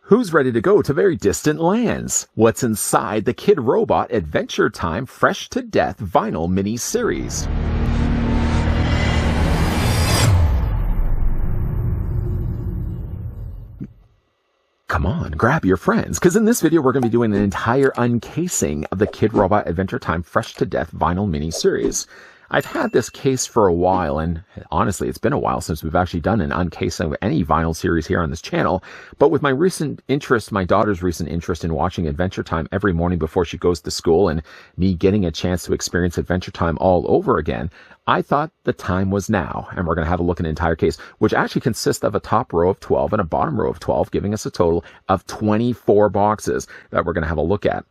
Who's ready to go to very distant lands? What's inside the Kidrobot Adventure Time Fresh to Death vinyl mini-series? Come on, grab your friends, because in this video we're going to be doing an entire uncasing of the Kidrobot Adventure Time Fresh to Death vinyl mini-series. I've had this case for a while, and honestly, it's been a while since we've actually done an uncasing of any vinyl series here on this channel. But with my recent interest, my daughter's recent interest in watching Adventure Time every morning before she goes to school, and me getting a chance to experience Adventure Time all over again, I thought the time was now. And we're going to have a look at an entire case, which actually consists of a top row of 12 and a bottom row of 12, giving us a total of 24 boxes that we're going to have a look at.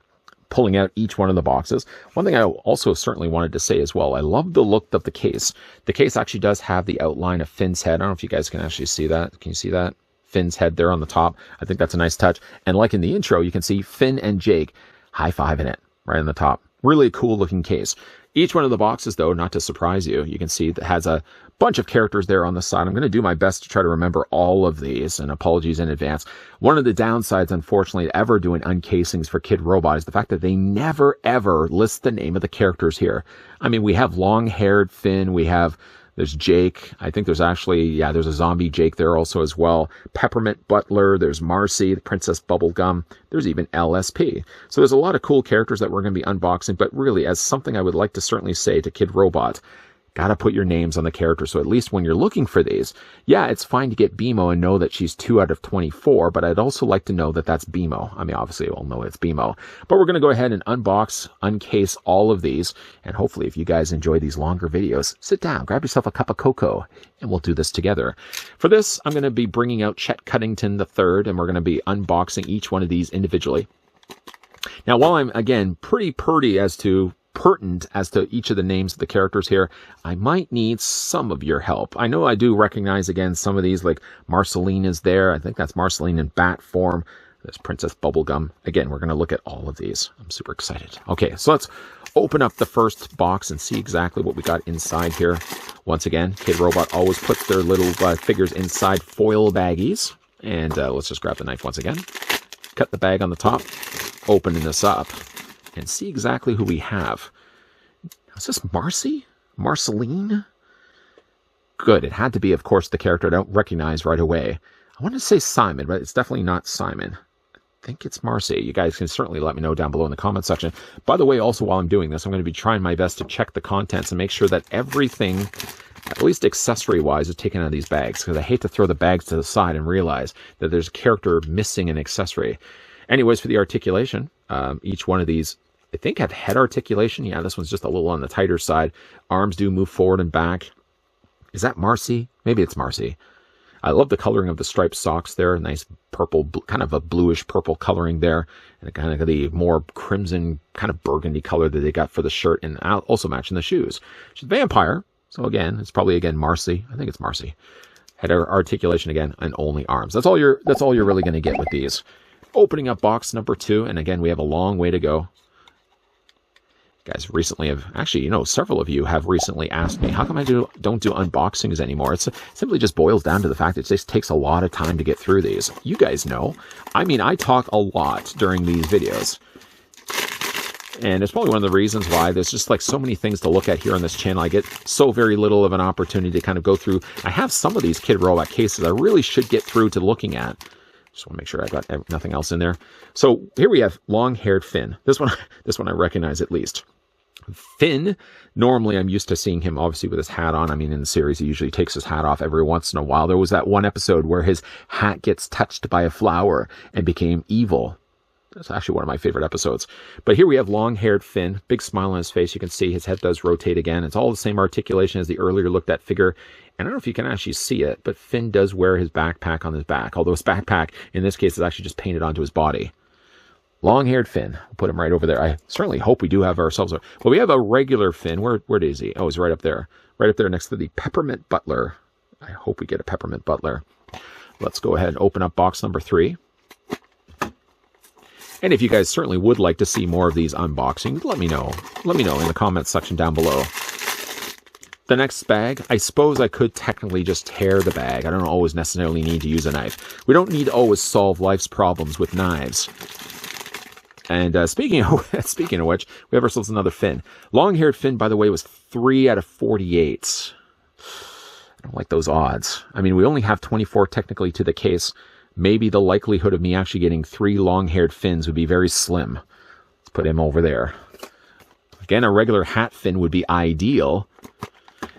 Pulling out each one of the boxes. One thing I also certainly wanted to say as well, I love the look of the case. The case actually does have the outline of Finn's head. I don't know if you guys can actually see that. Can you see that? Finn's head there on the top. I think that's a nice touch. And like in the intro, you can see Finn and Jake high-fiving it right on the top. Really cool looking case. Each one of the boxes, though, not to surprise you, you can see that has a bunch of characters there on the side. I'm going to do my best to try to remember all of these, and apologies in advance. One of the downsides, unfortunately, to ever doing uncasings for Kidrobot is the fact that they never, ever list the name of the characters here. I mean, we have long-haired Finn, there's Jake. I think there's actually, there's a zombie Jake there also as well. Peppermint Butler. There's Marcy, the Princess Bubblegum. There's even LSP. So there's a lot of cool characters that we're going to be unboxing. But really, as something I would like to certainly say to Kidrobot, gotta put your names on the characters. So at least when you're looking for these, it's fine to get BMO and know that she's 2 out of 24, but I'd also like to know that that's BMO. I mean, obviously we'll know it's BMO, but we're going to go ahead and uncase all of these. And hopefully if you guys enjoy these longer videos, sit down, grab yourself a cup of cocoa, and we'll do this together. For this, I'm going to be bringing out Chet Cuddington III, and we're going to be unboxing each one of these individually. Now, while I'm, again, pretty pertinent as to each of the names of the characters here, I might need some of your help. I know I do recognize, again, some of these, like Marceline is there. I think that's Marceline in bat form. There's Princess Bubblegum. Again, we're going to look at all of these. I'm super excited. Okay, so let's open up the first box and see exactly what we got inside here. Once again, Kidrobot always puts their little figures inside foil baggies. And let's just grab the knife once again. Cut the bag on the top. Opening this up. And see exactly who we have. Is this Marcy? Marceline? Good. It had to be, of course, the character I don't recognize right away. I want to say Simon, but it's definitely not Simon. I think it's Marcy. You guys can certainly let me know down below in the comment section. By the way, also while I'm doing this, I'm going to be trying my best to check the contents and make sure that everything, at least accessory-wise, is taken out of these bags. Because I hate to throw the bags to the side and realize that there's a character missing an accessory. Anyways, for the articulation, each one of these, I think, have head articulation. Yeah, this one's just a little on the tighter side. Arms do move forward and back. Is that Marcy? Maybe it's Marcy. I love the coloring of the striped socks there. A nice purple, kind of a bluish purple coloring there. And kind of the more crimson, kind of burgundy color that they got for the shirt. And also matching the shoes. She's a vampire. So again, it's probably, again, Marcy. I think it's Marcy. Head articulation again, and only arms. That's all you're really going to get with these. Opening up box number 2. And again, we have a long way to go. Guys recently have, actually, several of you have recently asked me, how come I don't do unboxings anymore? It simply just boils down to the fact that it just takes a lot of time to get through these. You guys know. I mean, I talk a lot during these videos. And it's probably one of the reasons why there's just like so many things to look at here on this channel. I get so very little of an opportunity to kind of go through. I have some of these Kidrobot cases I really should get through to looking at. Just want to make sure I got nothing else in there. So here we have long-haired Finn. This one I recognize at least. Finn, normally I'm used to seeing him obviously with his hat on. I mean, in the series, he usually takes his hat off every once in a while. There was that one episode where his hat gets touched by a flower and became evil. That's actually one of my favorite episodes. But here we have long-haired Finn, big smile on his face. You can see his head does rotate again. It's all the same articulation as the earlier looked at figure. And I don't know if you can actually see it, but Finn does wear his backpack on his back. Although his backpack, in this case, is actually just painted onto his body. Long-haired Finn. We'll put him right over there. I certainly hope we do have ourselves a... Well, we have a regular Finn. Where is he? Oh, he's right up there. Right up there next to the Peppermint Butler. I hope we get a Peppermint Butler. Let's go ahead and open up box number 3. And if you guys certainly would like to see more of these unboxings, let me know. Let me know in the comments section down below. The next bag, I suppose I could technically just tear the bag. I don't always necessarily need to use a knife. We don't need to always solve life's problems with knives. And speaking of which, we have ourselves another fin. Long-haired fin, by the way, was 3 out of 48. I don't like those odds. I mean, we only have 24 technically to the case. Maybe the likelihood of me actually getting 3 long-haired fins would be very slim. Let's put him over there. Again, a regular hat fin would be ideal.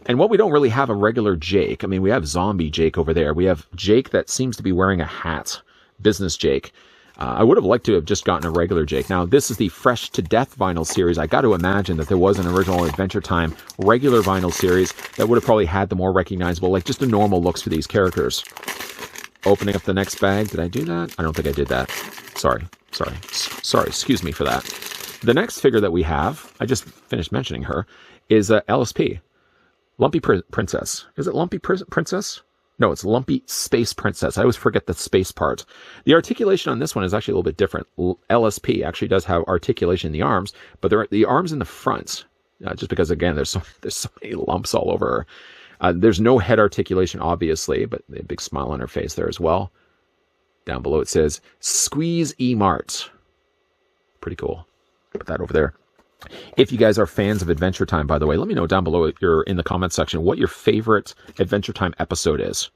And what we don't really have a regular Jake. I mean, we have zombie Jake over there. We have Jake that seems to be wearing a hat. Business Jake. I would have liked to have just gotten a regular Jake. Now, this is the Fresh to Death vinyl series. I got to imagine that there was an original Adventure Time regular vinyl series that would have probably had the more recognizable, like just the normal looks for these characters. Opening up the next bag. Did I do that? I don't think I did that. Sorry. Excuse me for that. The next figure that we have, I just finished mentioning her, is LSP. Lumpy Princess. Is it Lumpy Princess? No, it's Lumpy Space Princess. I always forget the space part. The articulation on this one is actually a little bit different. LSP actually does have articulation in the arms, but the arms in the front, just because, again, there's so many lumps all over her. There's no head articulation, obviously, but a big smile on her face there as well. Down below it says, Squeeze E-Mart. Pretty cool. Put that over there. If you guys are fans of Adventure Time, by the way, let me know down below if you're in the comment section what your favorite Adventure Time episode is.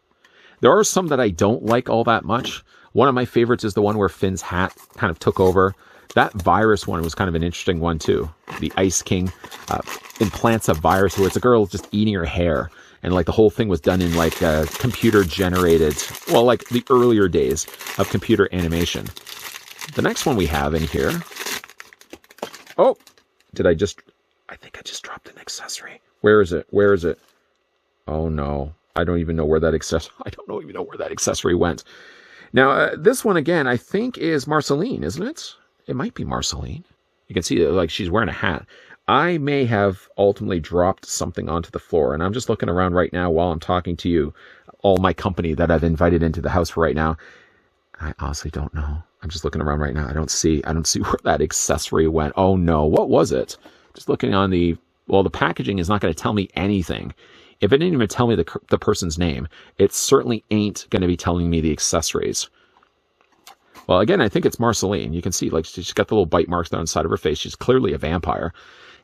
There are some that I don't like all that much. One of my favorites is the one where Finn's hat kind of took over. That virus one was kind of an interesting one too. The Ice King implants a virus where it's a girl just eating her hair. And like the whole thing was done in like computer generated, well, like the earlier days of computer animation. The next one we have in here. Oh! I think I just dropped an accessory. Where is it? Oh no. I don't even know where that accessory went. Now, this one again, I think is Marceline, isn't it? It might be Marceline. You can see like she's wearing a hat. I may have ultimately dropped something onto the floor, and I'm just looking around right now while I'm talking to you, all my company that I've invited into the house for right now. I honestly don't know. I'm just looking around right now. I don't see where that accessory went. Oh no, what was it? Just looking on the packaging is not going to tell me anything. If it didn't even tell me the person's name, it certainly ain't going to be telling me the accessories. Well, again, I think it's Marceline. You can see like she's got the little bite marks down the side of her face. She's clearly a vampire.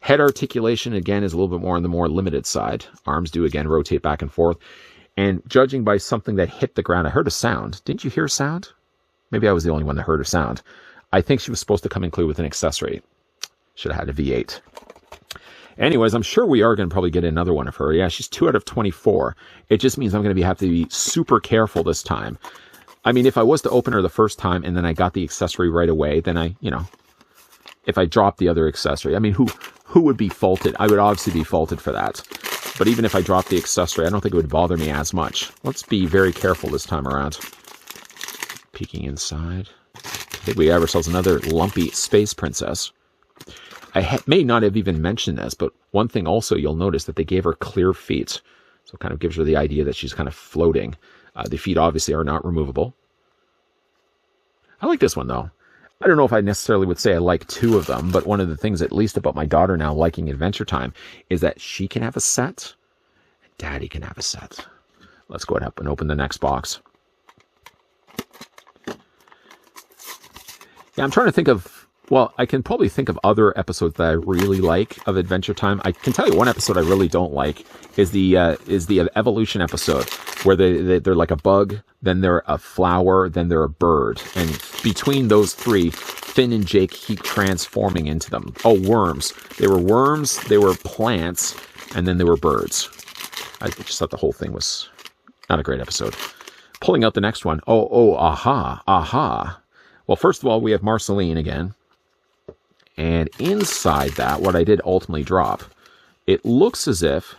Head articulation, again, is a little bit more on the more limited side. Arms do, again, rotate back and forth. And judging by something that hit the ground, I heard a sound. Didn't you hear a sound? Maybe I was the only one that heard a sound. I think she was supposed to come included with an accessory. Should have had a V8. Anyways, I'm sure we are going to probably get another one of her. Yeah, she's 2 out of 24. It just means I'm going to have to be super careful this time. I mean, if I was to open her the first time and then I got the accessory right away, then if I dropped the other accessory, I mean, who would be faulted? I would obviously be faulted for that. But even if I dropped the accessory, I don't think it would bother me as much. Let's be very careful this time around. Peeking inside. I think we have ourselves another Lumpy Space Princess. I may not have even mentioned this, but one thing also you'll notice that they gave her clear feet. So it kind of gives her the idea that she's kind of floating. The feet obviously are not removable. I like this one though. I don't know if I necessarily would say I like 2 of them, but one of the things at least about my daughter now liking Adventure Time is that she can have a set and Daddy can have a set. Let's go ahead and open the next box. Yeah, I'm trying to think of, well, I can probably think of other episodes that I really like of Adventure Time. I can tell you one episode I really don't like is the evolution episode where they're like a bug, then they're a flower, then they're a bird. And between those 3, Finn and Jake keep transforming into them. Oh, worms. They were worms, they were plants, and then they were birds. I just thought the whole thing was not a great episode. Pulling out the next one. Aha. Well, first of all, we have Marceline again. And inside that, what I did ultimately drop, it looks as if,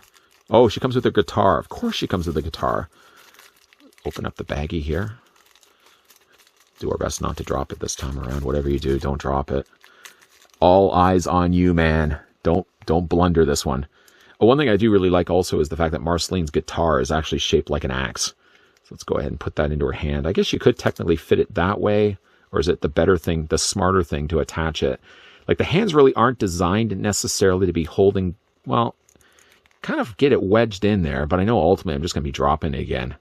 oh, she comes with her guitar. Of course she comes with a guitar. Open up the baggie here. Do our best not to drop it this time around. Whatever you do, don't drop it. All eyes on you, man. Don't blunder this one. One thing I do really like also is the fact that Marceline's guitar is actually shaped like an axe. So let's go ahead and put that into her hand. I guess you could technically fit it that way. Or is it the better thing, the smarter thing to attach it? Like the hands really aren't designed necessarily to be holding, well, kind of get it wedged in there, but I know ultimately I'm just going to be dropping it again.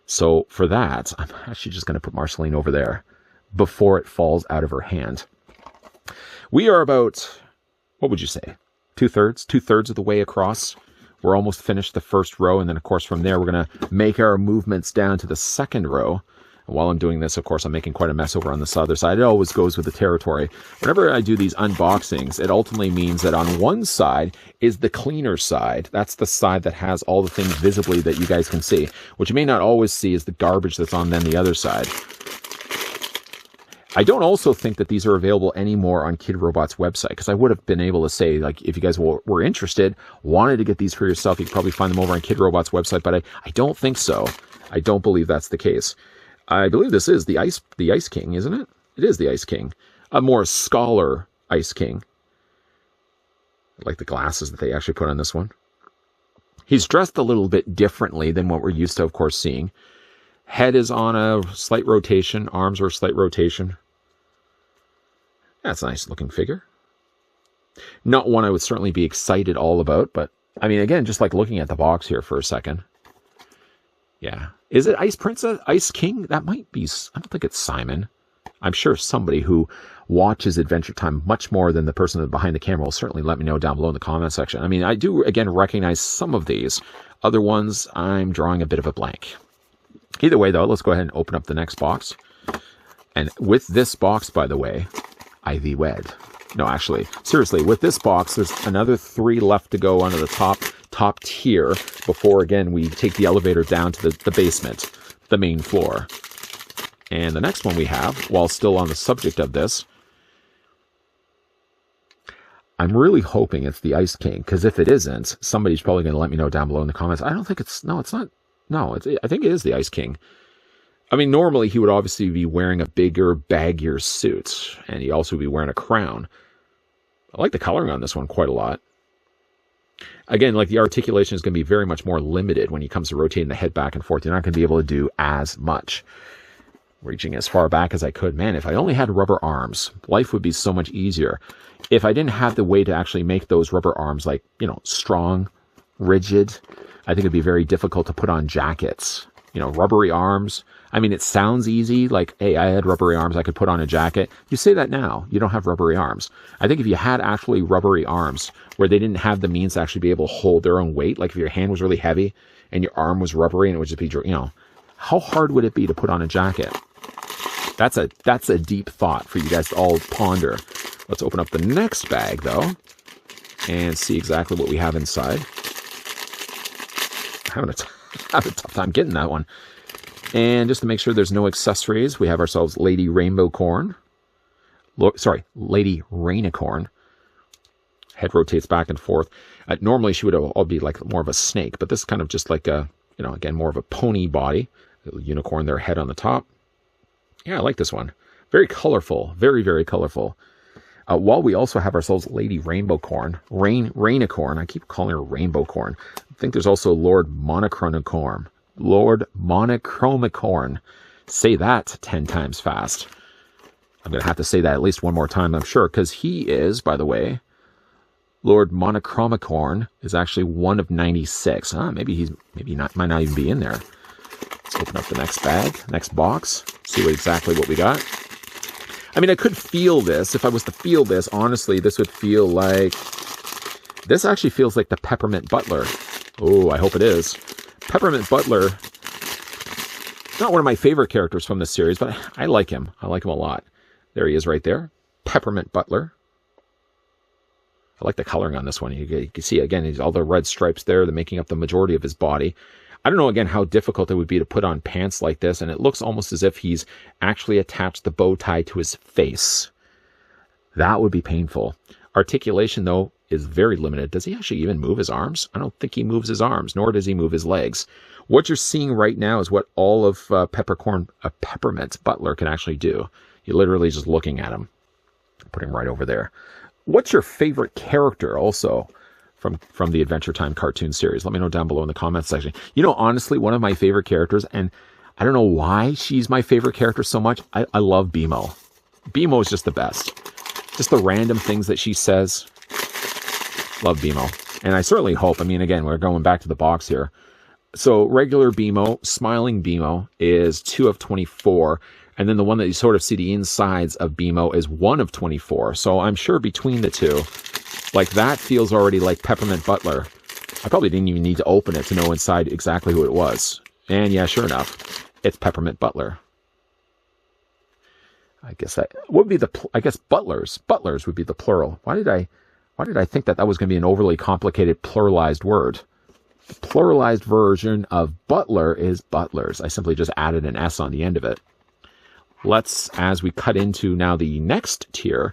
So for that, I'm actually just going to put Marceline over there before it falls out of her hand. We are about, what would you say, two-thirds of the way across. We're almost finished the first row, and then of course from there we're going to make our movements down to the second row. And while I'm doing this, of course, I'm making quite a mess over on this other side. It always goes with the territory. Whenever I do these unboxings, it ultimately means that on one side is the cleaner side. That's the side that has all the things visibly that you guys can see. What you may not always see is the garbage that's on then the other side. I don't also think that these are available anymore on Kidrobot's website, because I would have been able to say, like, if you guys were interested, wanted to get these for yourself, you could probably find them over on Kidrobot's website, but I don't think so. I don't believe that's the case. I believe this is the Ice King, isn't it? It is the Ice King. A more scholar Ice King. I like the glasses that they actually put on this one. He's dressed a little bit differently than what we're used to, of course, seeing. Head is on a slight rotation. Arms are a slight rotation. That's a nice looking figure. Not one I would certainly be excited all about, but I mean, again, just like looking at the box here for a second. Yeah. Is it Ice Princess? Ice King? That might be. I don't think it's Simon. I'm sure somebody who watches Adventure Time much more than the person behind the camera will certainly let me know down below in the comment section. I mean, I do, again, recognize some of these. Other ones, I'm drawing a bit of a blank. Either way, though, let's go ahead and open up the next box. And with this box, by the way, I thee wed. No, actually, seriously, with this box, there's another 3 left to go under the top tier before, again, we take the elevator down to the basement, the main floor. And the next one we have, while still on the subject of this, I'm really hoping it's the Ice King, because if it isn't, somebody's probably going to let me know down below in the comments. I don't think it's, no, it's not. No, I think it is the Ice King. I mean, normally he would obviously be wearing a bigger, baggier suit, and he also would be wearing a crown. I like the coloring on this one quite a lot. Again, like the articulation is going to be very much more limited when he comes to rotating the head back and forth. You're not going to be able to do as much. Reaching as far back as I could. Man, if I only had rubber arms, life would be so much easier. If I didn't have the way to actually make those rubber arms, like, you know, strong, rigid, I think it'd be very difficult to put on jackets. You know, rubbery arms. I mean, it sounds easy, like, hey, I had rubbery arms, I could put on a jacket. You say that now, you don't have rubbery arms. I think if you had actually rubbery arms, where they didn't have the means to actually be able to hold their own weight, like if your hand was really heavy, and your arm was rubbery, and it would just be, you know, how hard would it be to put on a jacket? That's a deep thought for you guys to all ponder. Let's open up the next bag, though, and see exactly what we have inside. I'm having a tough time getting that one. And just to make sure there's no accessories, we have ourselves Lady Rainbow Corn. Lady Rainicorn. Head rotates back and forth. Normally she would all be like more of a snake, but this is kind of just like a, you know, again, more of a pony body. Little unicorn, their head on the top. Yeah, I like this one. Very colorful. Very, very colorful. While we also have ourselves Lady Rainbow Corn. Rainicorn. I keep calling her Rainbow Corn. I think there's also Lord Monochromicorn. Lord Monochromicorn. Say that 10 times fast. I'm going to have to say that at least one more time, I'm sure, because he is, by the way, Lord Monochromicorn is actually one of 96. Maybe might not even be in there. Let's open up the next bag, next box, see exactly what we got. I mean, I could feel this. If I was to feel this, honestly, this would feel like... This actually feels like the Peppermint Butler. Oh, I hope it is. Peppermint Butler, not one of my favorite characters from this series, but I like him. I like him a lot. There he is right there. Peppermint Butler. I like the coloring on this one. You can see, again, all the red stripes there. They're making up the majority of his body. I don't know, again, how difficult it would be to put on pants like this, and it looks almost as if he's actually attached the bow tie to his face. That would be painful. Articulation, though, is very limited. Does he actually even move his arms? I don't think he moves his arms, nor does he move his legs. What you're seeing right now is what all of Peppermint Butler can actually do. You're literally just looking at him. Put him right over there. What's your favorite character also from the Adventure Time cartoon series? Let me know down below in the comments section. You know, honestly, one of my favorite characters, and I don't know why she's my favorite character so much. I love BMO. BMO is just the best. Just the random things that she says. Love BMO. And I certainly hope, I mean, again, we're going back to the box here. So regular BMO, smiling BMO is 2 of 24. And then the one that you sort of see the insides of BMO is 1 of 24. So I'm sure between the two, like that feels already like Peppermint Butler. I probably didn't even need to open it to know inside exactly who it was. And yeah, sure enough, it's Peppermint Butler. I guess that would be I guess butlers. Butlers would be the plural. Why did I think that was going to be an overly complicated pluralized word? The pluralized version of butler is butlers. I simply just added an S on the end of it. Let's, as we cut into now the next tier,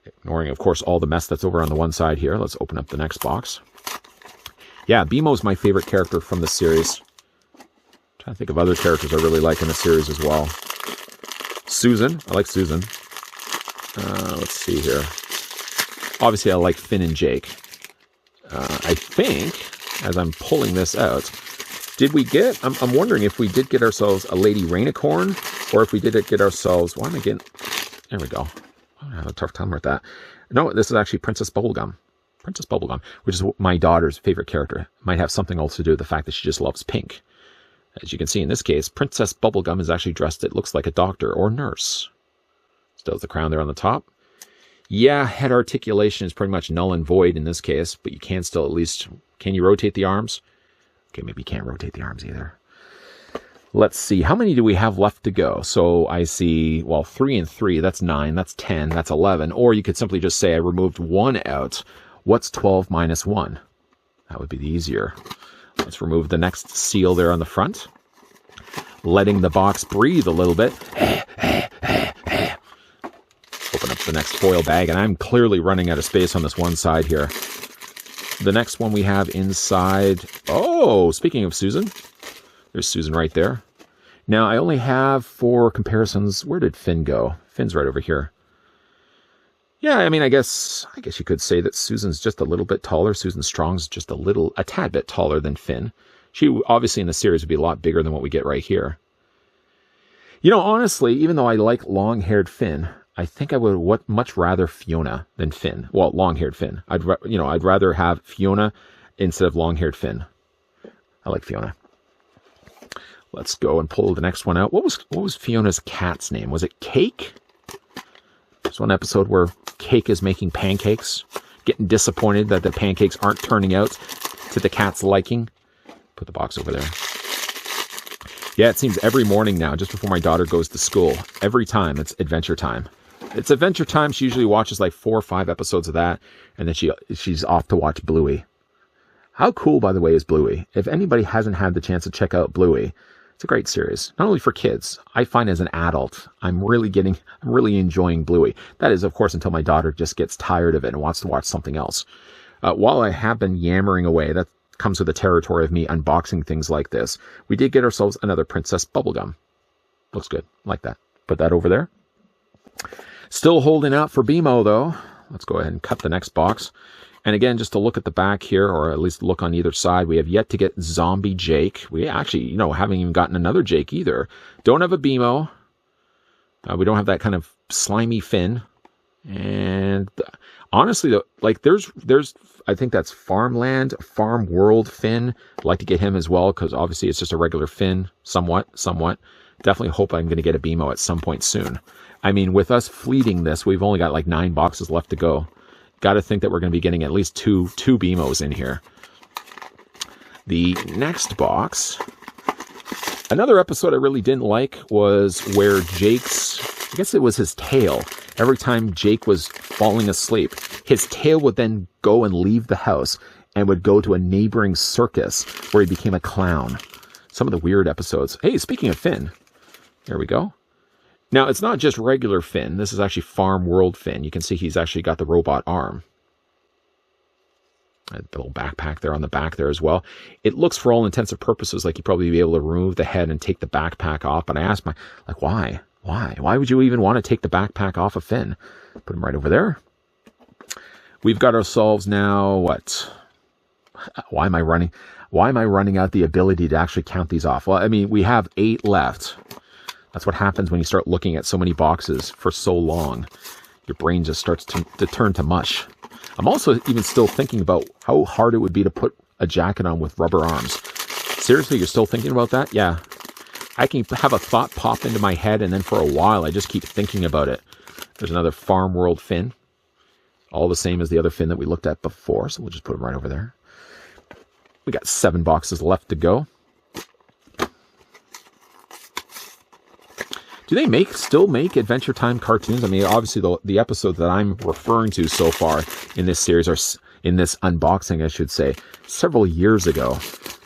ignoring, of course, all the mess that's over on the one side here, let's open up the next box. Yeah, BMO's my favorite character from the series. I'm trying to think of other characters I really like in the series as well. Susan. I like Susan. Let's see here. Obviously, I like Finn and Jake. I think, as I'm pulling this out, did we get... I'm wondering if we did get ourselves a Lady Rainicorn, or if we did get ourselves... Why am I getting... There we go. I have a tough time with that. No, this is actually Princess Bubblegum. Princess Bubblegum, which is my daughter's favorite character. Might have something else to do with the fact that she just loves pink. As you can see in this case, Princess Bubblegum is actually dressed, it looks like a doctor or nurse. Still has the crown there on the top. Yeah, head articulation is pretty much null and void in this case, but you can still at least... Can you rotate the arms? Okay, maybe you can't rotate the arms either. Let's see, how many do we have left to go? So I see, well, 3 and 3, that's 9, that's 10, that's 11. Or you could simply just say I removed 1 out. What's 12 minus 1? That would be the easier. Let's remove the next seal there on the front. Letting the box breathe a little bit. Open up the next foil bag, and I'm clearly running out of space on this one side here. The next one we have inside... Oh, speaking of Susan, there's Susan right there. Now, I only have 4 comparisons. Where did Finn go? Finn's right over here. Yeah, I mean, I guess you could say that Susan's just a little bit taller. Susan Strong's just a tad bit taller than Finn. She obviously in the series would be a lot bigger than what we get right here. You know, honestly, even though I like long-haired Finn, I think I would much rather Fiona than Finn. Well, long-haired Finn. I'd rather have Fiona instead of long-haired Finn. I like Fiona. Let's go and pull the next one out. What was Fiona's cat's name? Was it Cake? There's one episode where Cake is making pancakes, getting disappointed that the pancakes aren't turning out to the cat's liking. Put the box over there. Yeah, it seems every morning now, just before my daughter goes to school, every time it's Adventure Time. It's Adventure Time. She usually watches like 4 or 5 episodes of that, and then she's off to watch Bluey. How cool, by the way, is Bluey? If anybody hasn't had the chance to check out Bluey, it's a great series. Not only for kids. I find as an adult, I'm really enjoying Bluey. That is, of course, until my daughter just gets tired of it and wants to watch something else. While I have been yammering away, that comes with the territory of me unboxing things like this. We did get ourselves another Princess Bubblegum. Looks good. Like that. Put that over there. Still holding out for BMO, though. Let's go ahead and cut the next box. And again, just to look at the back here, or at least look on either side, we have yet to get Zombie Jake. We actually, haven't even gotten another Jake either. Don't have a BMO. We don't have that kind of slimy Finn. And honestly, though, like there's, I think that's Farm World Finn. I'd like to get him as well, because obviously it's just a regular Finn, somewhat. Definitely hope I'm going to get a BMO at some point soon. I mean, with us fleeting this, we've only got like 9 boxes left to go. Got to think that we're going to be getting at least two BMOs in here. The next box, another episode I really didn't like was where Jake's, I guess it was his tail. Every time Jake was falling asleep, his tail would then go and leave the house and would go to a neighboring circus where he became a clown. Some of the weird episodes. Hey, speaking of Finn, there we go. Now, it's not just regular Finn. This is actually Farm World Finn. You can see he's actually got the robot arm. A little backpack there on the back there as well. It looks, for all intents and purposes, like you'd probably be able to remove the head and take the backpack off. But I asked why? Why would you even want to take the backpack off of Finn? Put him right over there. We've got ourselves now, what? Why am I running out the ability to actually count these off? Well, I mean, we have 8 left. That's what happens when you start looking at so many boxes for so long. Your brain just starts to turn to mush. I'm also even still thinking about how hard it would be to put a jacket on with rubber arms. Seriously, you're still thinking about that? Yeah. I can have a thought pop into my head, and then for a while, I just keep thinking about it. There's another Farm World fin. All the same as the other fin that we looked at before, so we'll just put them right over there. We got 7 boxes left to go. Do they still make Adventure Time cartoons? I mean, obviously the episodes that I'm referring to so far in this series, or in this unboxing, I should say, several years ago.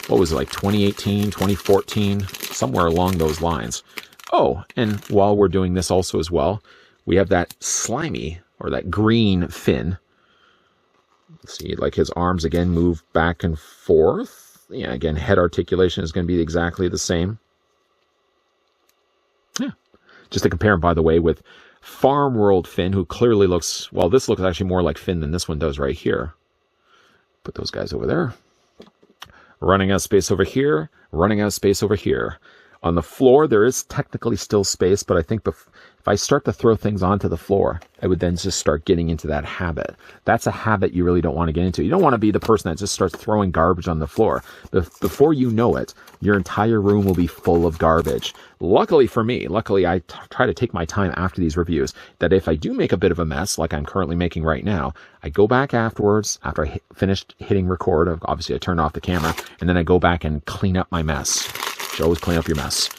What was it, like 2018, 2014, somewhere along those lines. Oh, and while we're doing this also as well, we have that slimy, or that green fin. See, like his arms again move back and forth. Yeah, again, head articulation is going to be exactly the same. Yeah. Just to compare him, by the way, with Farm World Finn, who clearly looks, well, this looks actually more like Finn than this one does right here. Put those guys over there. Running out of space over here. Running out of space over here. On the floor, there is technically still space, but I think if I start to throw things onto the floor, I would then just start getting into that habit. That's a habit you really don't want to get into. You don't want to be the person that just starts throwing garbage on the floor. Before you know it, your entire room will be full of garbage. Luckily for me, I try to take my time after these reviews, that if I do make a bit of a mess, like I'm currently making right now, I go back afterwards, after I finished hitting record. Obviously, I turn off the camera, and then I go back and clean up my mess. Always clean up your mess.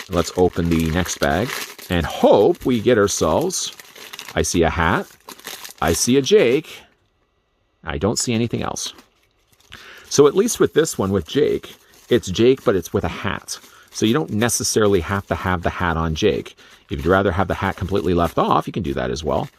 Let's open the next bag and hope we get ourselves. I see a hat. I see a Jake. I don't see anything else. So at least with this one, with Jake, it's Jake, but it's with a hat. So you don't necessarily have to have the hat on Jake. If you'd rather have the hat completely left off, you can do that as well,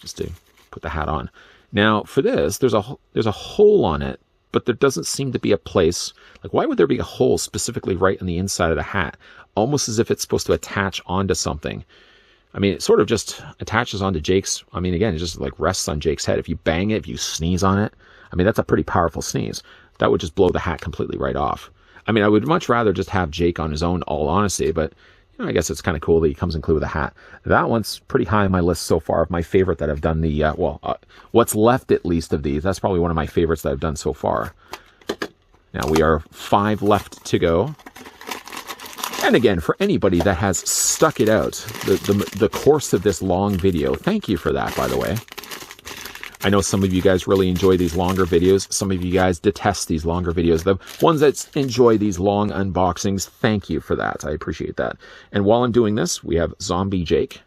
just to put the hat on. Now for this, there's a hole on it, but there doesn't seem to be a place. Like, why would there be a hole specifically right on the inside of the hat? Almost as if it's supposed to attach onto something. I mean, it sort of just attaches onto Jake's. I mean, again, it just like rests on Jake's head. If you bang it, if you sneeze on it, I mean, that's a pretty powerful sneeze. That would just blow the hat completely right off. I mean, I would much rather just have Jake on his own, all honesty, but you know, I guess it's kind of cool that he comes included with a hat. That one's pretty high on my list so far of my favorite that I've done what's left at least of these. That's probably one of my favorites that I've done so far. Now we are 5 left to go. And again, for anybody that has stuck it out, the course of this long video, thank you for that, by the way. I know some of you guys really enjoy these longer videos. Some of you guys detest these longer videos. The ones that enjoy these long unboxings, thank you for that. I appreciate that. And while I'm doing this, we have Zombie Jake.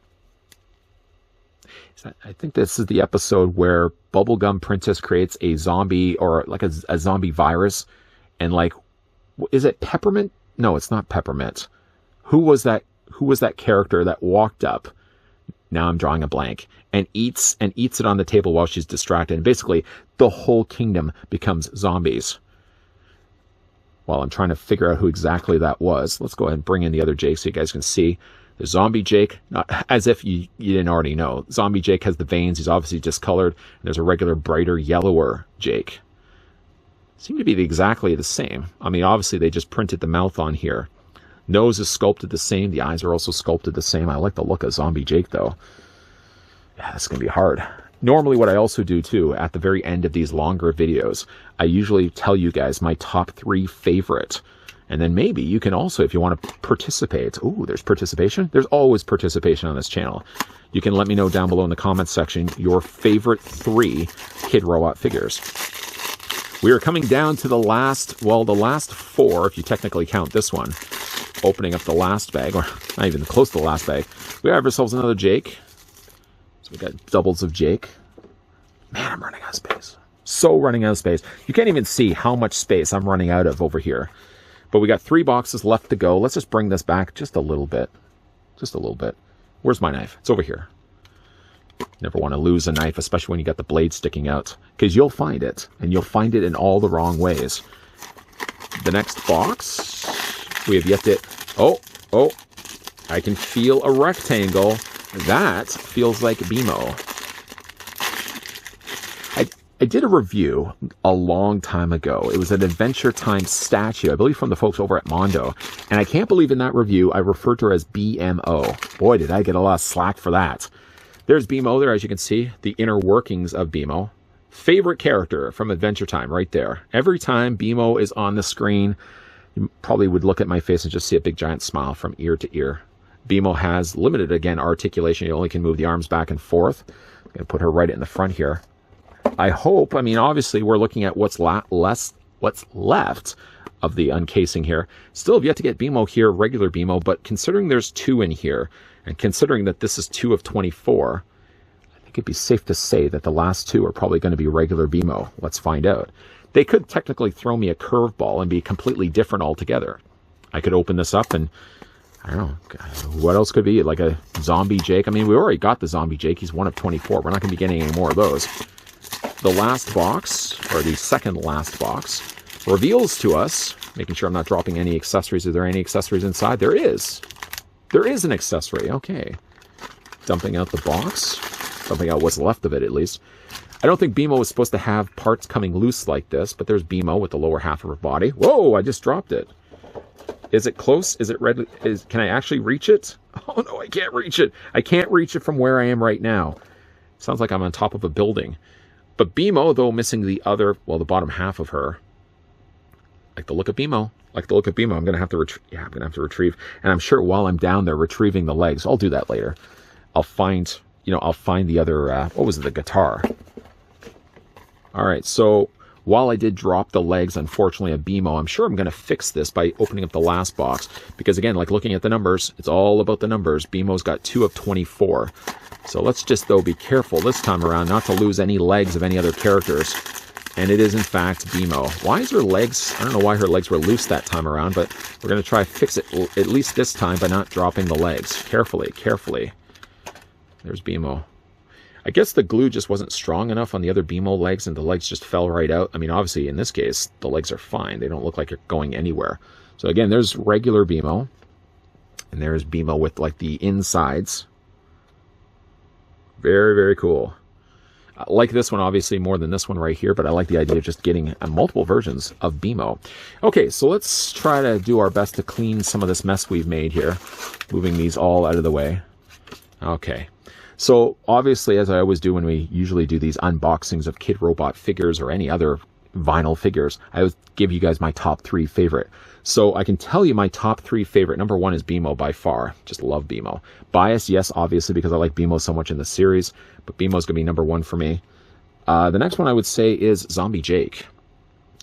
I think this is the episode where Bubblegum Princess creates a zombie, or like a zombie virus. And like, is it Peppermint? No, it's not Peppermint. Who was that character that walked up? Now I'm drawing a blank. And eats it on the table while she's distracted. And basically, the whole kingdom becomes zombies. While I'm trying to figure out who exactly that was, let's go ahead and bring in the other Jake so you guys can see. The Zombie Jake, not as if you didn't already know. Zombie Jake has the veins. He's obviously discolored. And there's a regular, brighter, yellower Jake. Seem to be exactly the same. I mean, obviously, they just printed the mouth on here. Nose is sculpted the same. The eyes are also sculpted the same. I like the look of Zombie Jake, though. Yeah, this is going to be hard. Normally, what I also do, too, at the very end of these longer videos, I usually tell you guys my top 3 favorite. And then maybe you can also, if you want to participate. Ooh, there's participation? There's always participation on this channel. You can let me know down below in the comments section your favorite 3 Kidrobot figures. We are coming down to the last 4, if you technically count this one. Opening up the last bag, or not even close to the last bag. We have ourselves another Jake. So we got doubles of Jake. Man, I'm running out of space. So running out of space. You can't even see how much space I'm running out of over here. But we got 3 boxes left to go. Let's just bring this back just a little bit. Just a little bit. Where's my knife? It's over here. Never want to lose a knife, especially when you got the blade sticking out. Because you'll find it. And you'll find it in all the wrong ways. The next box, we have yet to... Oh, I can feel a rectangle. That feels like BMO. I did a review a long time ago. It was an Adventure Time statue, I believe from the folks over at Mondo. And I can't believe in that review I referred to her as BMO. Boy, did I get a lot of slack for that. There's BMO there, as you can see. The inner workings of BMO. Favorite character from Adventure Time right there. Every time BMO is on the screen, you probably would look at my face and just see a big giant smile from ear to ear. BMO has limited, again, articulation. You only can move the arms back and forth. I'm going to put her right in the front here. I hope, I mean, obviously we're looking at what's left of the uncasing here. Still have yet to get BMO here, regular BMO, but considering there's 2 in here, and considering that this is 2 of 24, I think it'd be safe to say that the last 2 are probably going to be regular BMO. Let's find out. They could technically throw me a curveball and be completely different altogether. I could open this up and, I don't know, what else could be? Like a zombie Jake? I mean, we already got the zombie Jake. He's 1 of 24. We're not going to be getting any more of those. The last box, or the second last box, reveals to us, making sure I'm not dropping any accessories. Are there any accessories inside? There is. There is an accessory. Okay. Dumping out the box. Dumping out what's left of it, at least. I don't think BMO was supposed to have parts coming loose like this, but there's BMO with the lower half of her body. Whoa, I just dropped it. Is it close? Is it red? Can I actually reach it? Oh, no, I can't reach it. I can't reach it from where I am right now. Sounds like I'm on top of a building. But BMO, though, missing the other, well, the bottom half of her. Like the look of BMO. Like the look of BMO. I'm going to have to retrieve. And I'm sure while I'm down there retrieving the legs, I'll do that later. I'll find the other, what was it, the guitar. All right, so while I did drop the legs, unfortunately, of BMO, I'm sure I'm going to fix this by opening up the last box. Because again, like looking at the numbers, it's all about the numbers. BMO's got 2 of 24. So let's just, though, be careful this time around not to lose any legs of any other characters. And it is, in fact, BMO. Why is her legs, I don't know why her legs were loose that time around, but we're going to try to fix it at least this time by not dropping the legs. Carefully, carefully. There's BMO. I guess the glue just wasn't strong enough on the other BMO legs, and the legs just fell right out. I mean, obviously, in this case, the legs are fine. They don't look like they're going anywhere. So again, there's regular BMO. And there's BMO with, like, the insides. Very, very cool. I like this one, obviously, more than this one right here, but I like the idea of just getting multiple versions of BMO. Okay, so let's try to do our best to clean some of this mess we've made here. Moving these all out of the way. Okay. So, obviously, as I always do when we usually do these unboxings of Kidrobot figures or any other vinyl figures, I always give you guys my top 3 favorite. So, I can tell you my top 3 favorite. Number 1 is BMO by far. Just love BMO. Bias, yes, obviously, because I like BMO so much in the series, but BMO's going to be number 1 for me. The next one I would say is Zombie Jake.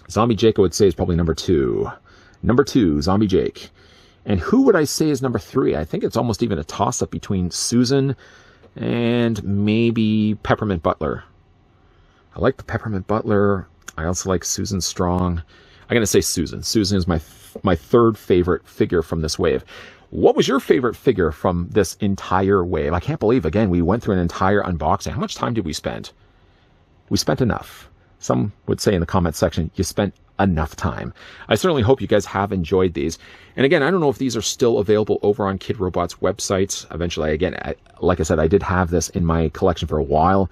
Zombie Jake, I would say, is probably number 2. Number 2, Zombie Jake. And who would I say is number 3? I think it's almost even a toss-up between Susan and maybe Peppermint Butler. I like the Peppermint Butler. I also like Susan Strong. I'm going to say Susan. Susan is my third favorite figure from this wave. What was your favorite figure from this entire wave? I can't believe, again, we went through an entire unboxing. How much time did we spend? We spent enough. Some would say in the comment section, you spent enough time. I certainly hope you guys have enjoyed these. And again, I don't know if these are still available over on Kidrobot's website. Eventually, again, like I said, I did have this in my collection for a while.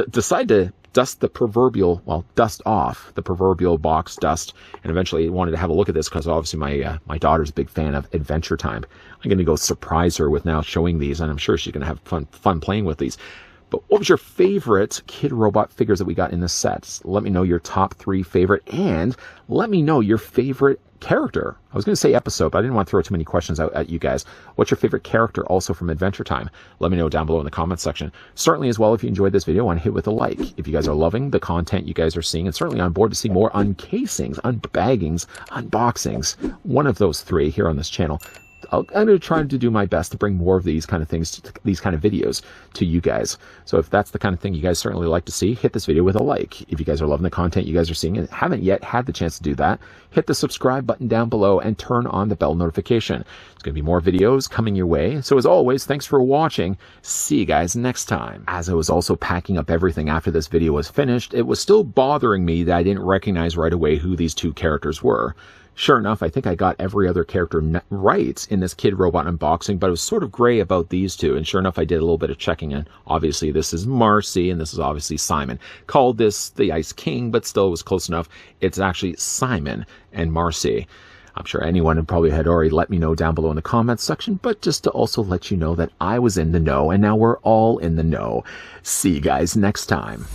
Decided to dust the proverbial, well, dust off the proverbial box dust, and eventually wanted to have a look at this because obviously my daughter's a big fan of Adventure Time. I'm going to go surprise her with now showing these, and I'm sure she's going to have fun playing with these. But what was your favorite Kidrobot figures that we got in this set? Let me know your top 3 favorite, and let me know your favorite character. I was going to say episode, but I didn't want to throw too many questions out at you guys. What's your favorite character also from Adventure Time? Let me know down below in the comments section. Certainly as well, if you enjoyed this video, I want to hit with a like. If you guys are loving the content you guys are seeing, and certainly on board to see more uncasings, unbaggings, unboxings, one of those 3 here on this channel, I'm going to try to do my best to bring more of these kind of things, these kind of videos to you guys. So if that's the kind of thing you guys certainly like to see, hit this video with a like. If you guys are loving the content you guys are seeing and haven't yet had the chance to do that, hit the subscribe button down below and turn on the bell notification. There's going to be more videos coming your way. So as always, thanks for watching. See you guys next time. As I was also packing up everything after this video was finished, it was still bothering me that I didn't recognize right away who these 2 characters were. Sure enough, I think I got every other character right in this Kidrobot unboxing, but it was sort of gray about these 2. And sure enough, I did a little bit of checking, and obviously this is Marcy, and this is obviously Simon. Called this the Ice King, but still it was close enough. It's actually Simon and Marcy. I'm sure anyone probably had already let me know down below in the comments section, but just to also let you know that I was in the know, and now we're all in the know. See you guys next time.